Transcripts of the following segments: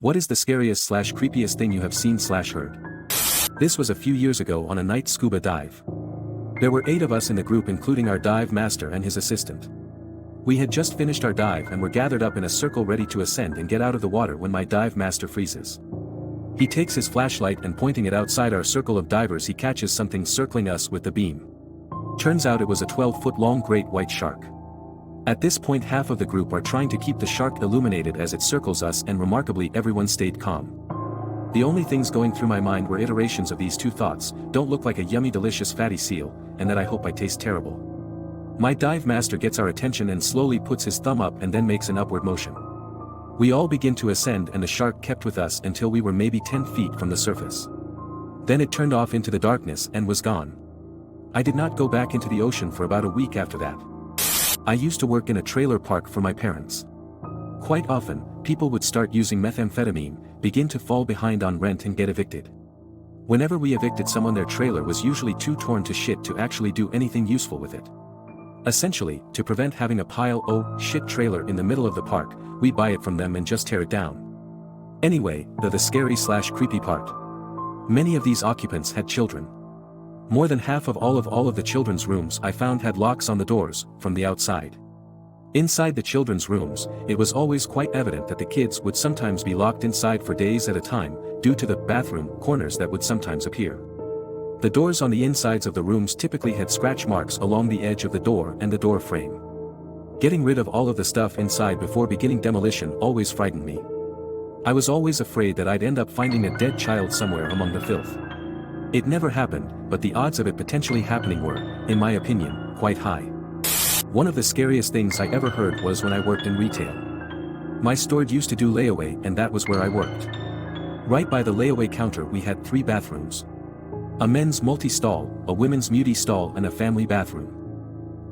What is the scariest slash creepiest thing you have seen slash heard? This was a few years ago on a night scuba dive. There were 8 of us in the group including our dive master and his assistant. We had just finished our dive and were gathered up in a circle ready to ascend and get out of the water when my dive master freezes. He takes his flashlight and pointing it outside our circle of divers he catches something circling us with the beam. Turns out it was a 12-foot long great white shark. At this point half of the group are trying to keep the shark illuminated as it circles us and remarkably everyone stayed calm. The only things going through my mind were iterations of these 2 thoughts, don't look like a yummy delicious fatty seal, and that I hope I taste terrible. My dive master gets our attention and slowly puts his thumb up and then makes an upward motion. We all begin to ascend and the shark kept with us until we were maybe 10 feet from the surface. Then it turned off into the darkness and was gone. I did not go back into the ocean for about a week after that. I used to work in a trailer park for my parents. Quite often, people would start using methamphetamine, begin to fall behind on rent and get evicted. Whenever we evicted someone their trailer was usually too torn to shit to actually do anything useful with it. Essentially, to prevent having a pile of shit trailer in the middle of the park, we buy it from them and just tear it down. Anyway, the scary slash creepy part. Many of these occupants had children. More than half of all of the children's rooms I found had locks on the doors, from the outside. Inside the children's rooms, it was always quite evident that the kids would sometimes be locked inside for days at a time, due to the bathroom corners that would sometimes appear. The doors on the insides of the rooms typically had scratch marks along the edge of the door and the door frame. Getting rid of all of the stuff inside before beginning demolition always frightened me. I was always afraid that I'd end up finding a dead child somewhere among the filth. It never happened, but the odds of it potentially happening were, in my opinion, quite high. One of the scariest things I ever heard was when I worked in retail. My store used to do layaway and that was where I worked. Right by the layaway counter we had 3 bathrooms. A men's multi-stall, a women's multi-stall and a family bathroom.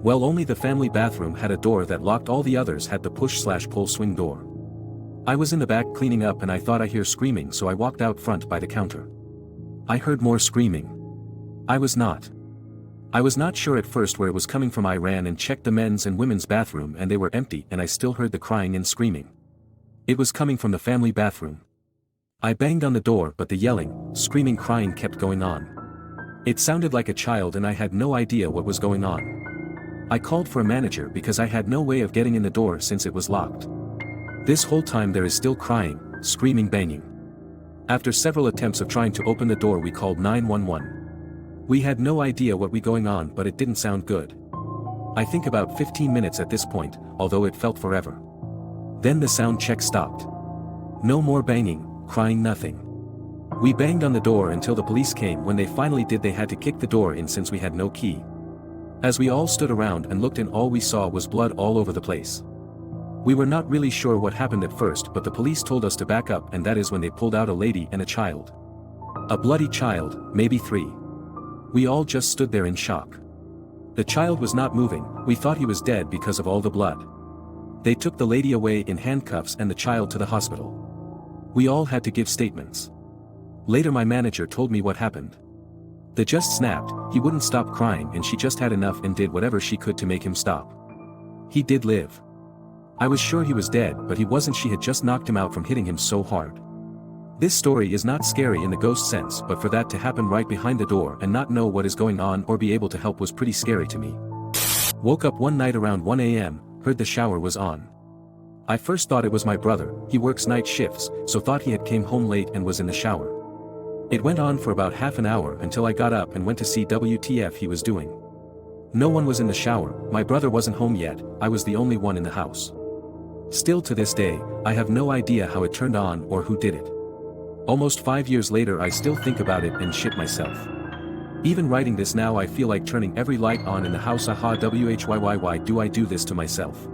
Well, only the family bathroom had a door that locked, all the others had the push/pull swing door. I was in the back cleaning up and I thought I hear screaming, so I walked out front by the counter. I heard more screaming. I was not sure at first where it was coming from. I ran and checked the men's and women's bathroom and they were empty and I still heard the crying and screaming. It was coming from the family bathroom. I banged on the door but the yelling, screaming, crying kept going on. It sounded like a child and I had no idea what was going on. I called for a manager because I had no way of getting in the door since it was locked. This whole time there is still crying, screaming, banging. After several attempts of trying to open the door we called 911. We had no idea what was going on but it didn't sound good. I think about 15 minutes at this point, although it felt forever. Then the sound check stopped. No more banging, crying, nothing. We banged on the door until the police came. When they finally did they had to kick the door in since we had no key. As we all stood around and looked in, all we saw was blood all over the place. We were not really sure what happened at first but the police told us to back up and that is when they pulled out a lady and a child. A bloody child, maybe 3. We all just stood there in shock. The child was not moving, we thought he was dead because of all the blood. They took the lady away in handcuffs and the child to the hospital. We all had to give statements. Later my manager told me what happened. The just snapped, he wouldn't stop crying and she just had enough and did whatever she could to make him stop. He did live. I was sure he was dead but he wasn't. She had just knocked him out from hitting him so hard. This story is not scary in the ghost sense, but for that to happen right behind the door and not know what is going on or be able to help was pretty scary to me. Woke up one night around 1 a.m., heard the shower was on. I first thought it was my brother, he works night shifts, so thought he had came home late and was in the shower. It went on for about half an hour until I got up and went to see WTF he was doing. No one was in the shower, my brother wasn't home yet, I was the only one in the house. Still to this day, I have no idea how it turned on or who did it. Almost 5 years later I still think about it and shit myself. Even writing this now I feel like turning every light on in the house. Aha, why do I do this to myself?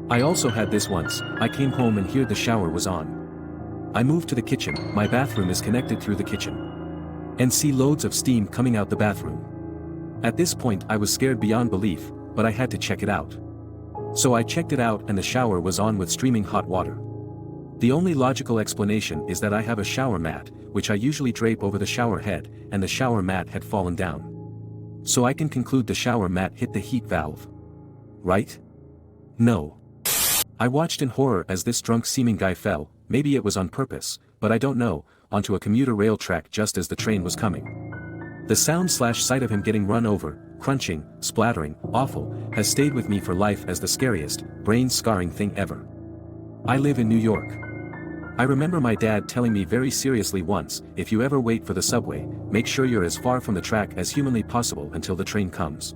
I also had this once. I came home and heard the shower was on. I moved to the kitchen, my bathroom is connected through the kitchen. And see loads of steam coming out the bathroom. At this point I was scared beyond belief, but I had to check it out. So I checked it out and the shower was on with streaming hot water. The only logical explanation is that I have a shower mat, which I usually drape over the shower head, and the shower mat had fallen down. So I can conclude the shower mat hit the heat valve. Right? No. I watched in horror as this drunk-seeming guy fell, maybe it was on purpose, but I don't know, onto a commuter rail track just as the train was coming. The sound/sight of him getting run over, crunching, splattering, awful, has stayed with me for life as the scariest, brain-scarring thing ever. I live in New York. I remember my dad telling me very seriously once, if you ever wait for the subway, make sure you're as far from the track as humanly possible until the train comes.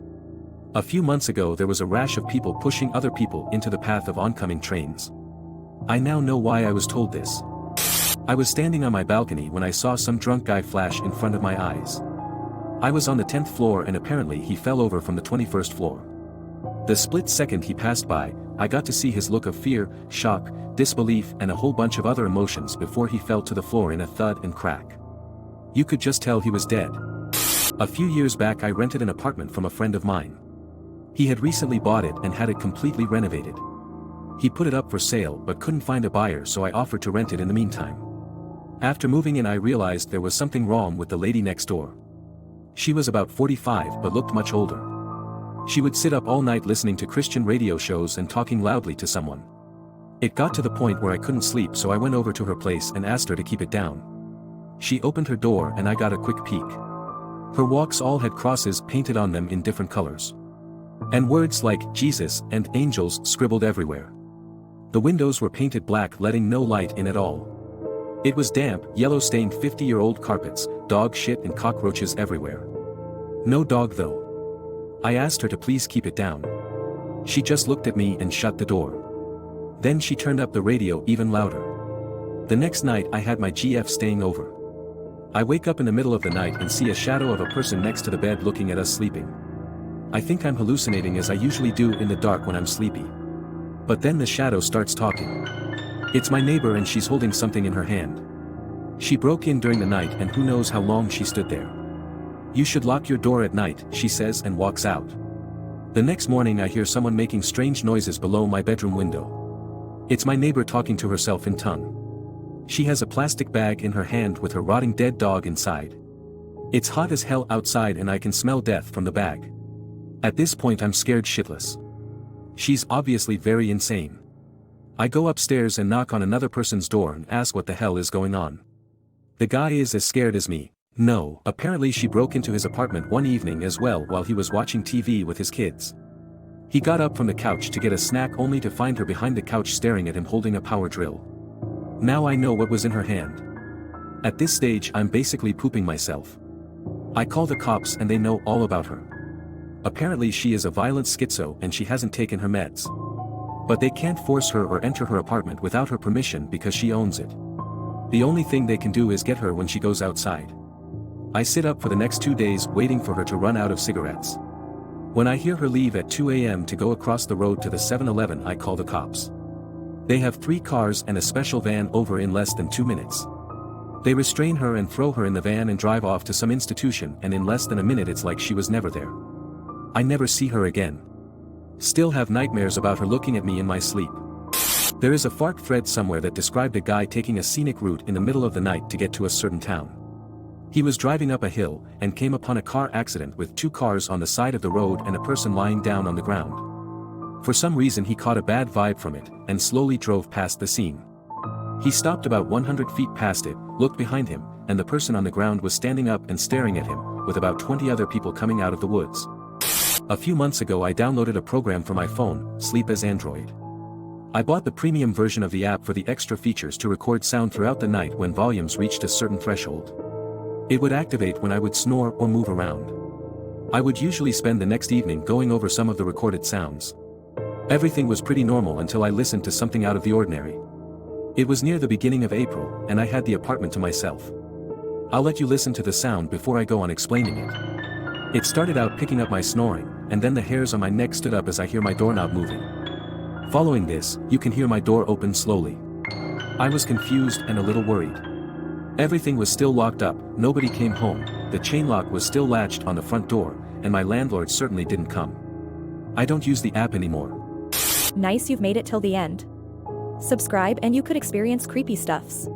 A few months ago there was a rash of people pushing other people into the path of oncoming trains. I now know why I was told this. I was standing on my balcony when I saw some drunk guy flash in front of my eyes. I was on the 10th floor and apparently he fell over from the 21st floor. The split second he passed by, I got to see his look of fear, shock, disbelief and a whole bunch of other emotions before he fell to the floor in a thud and crack. You could just tell he was dead. A few years back I rented an apartment from a friend of mine. He had recently bought it and had it completely renovated. He put it up for sale but couldn't find a buyer, so I offered to rent it in the meantime. After moving in I realized there was something wrong with the lady next door. She was about 45 but looked much older. She would sit up all night listening to Christian radio shows and talking loudly to someone. It got to the point where I couldn't sleep, so I went over to her place and asked her to keep it down. She opened her door and I got a quick peek. Her walks all had crosses painted on them in different colors. And words like Jesus and angels scribbled everywhere. The windows were painted black, letting no light in at all. It was damp, yellow-stained 50-year-old carpets, dog shit and cockroaches everywhere. No dog though. I asked her to please keep it down. She just looked at me and shut the door. Then she turned up the radio even louder. The next night I had my GF staying over. I wake up in the middle of the night and see a shadow of a person next to the bed looking at us sleeping. I think I'm hallucinating, as I usually do in the dark when I'm sleepy. But then the shadow starts talking. It's my neighbor and she's holding something in her hand. She broke in during the night and who knows how long she stood there. You should lock your door at night, she says, and walks out. The next morning I hear someone making strange noises below my bedroom window. It's my neighbor talking to herself in tongue. She has a plastic bag in her hand with her rotting dead dog inside. It's hot as hell outside and I can smell death from the bag. At this point I'm scared shitless. She's obviously very insane. I go upstairs and knock on another person's door and ask what the hell is going on. The guy is as scared as me. No, apparently she broke into his apartment one evening as well while he was watching TV with his kids. He got up from the couch to get a snack only to find her behind the couch staring at him holding a power drill. Now I know what was in her hand. At this stage I'm basically pooping myself. I call the cops and they know all about her. Apparently she is a violent schizo and she hasn't taken her meds. But they can't force her or enter her apartment without her permission because she owns it. The only thing they can do is get her when she goes outside. I sit up for the next 2 days waiting for her to run out of cigarettes. When I hear her leave at 2 a.m. to go across the road to the 7-Eleven, I call the cops. They have 3 cars and a special van over in less than 2 minutes. They restrain her and throw her in the van and drive off to some institution, and in less than a minute it's like she was never there. I never see her again. Still have nightmares about her looking at me in my sleep. There is a fart thread somewhere that described a guy taking a scenic route in the middle of the night to get to a certain town. He was driving up a hill and came upon a car accident with 2 cars on the side of the road and a person lying down on the ground. For some reason he caught a bad vibe from it and slowly drove past the scene. He stopped about 100 feet past it, looked behind him, and the person on the ground was standing up and staring at him, with about 20 other people coming out of the woods. A few months ago I downloaded a program for my phone, Sleep as Android. I bought the premium version of the app for the extra features to record sound throughout the night when volumes reached a certain threshold. It would activate when I would snore or move around. I would usually spend the next evening going over some of the recorded sounds. Everything was pretty normal until I listened to something out of the ordinary. It was near the beginning of April, and I had the apartment to myself. I'll let you listen to the sound before I go on explaining it. It started out picking up my snoring, and then the hairs on my neck stood up as I hear my doorknob moving. Following this, you can hear my door open slowly. I was confused and a little worried. Everything was still locked up, nobody came home, the chain lock was still latched on the front door, and my landlord certainly didn't come. I don't use the app anymore. Nice, you've made it till the end. Subscribe and you could experience creepy stuffs.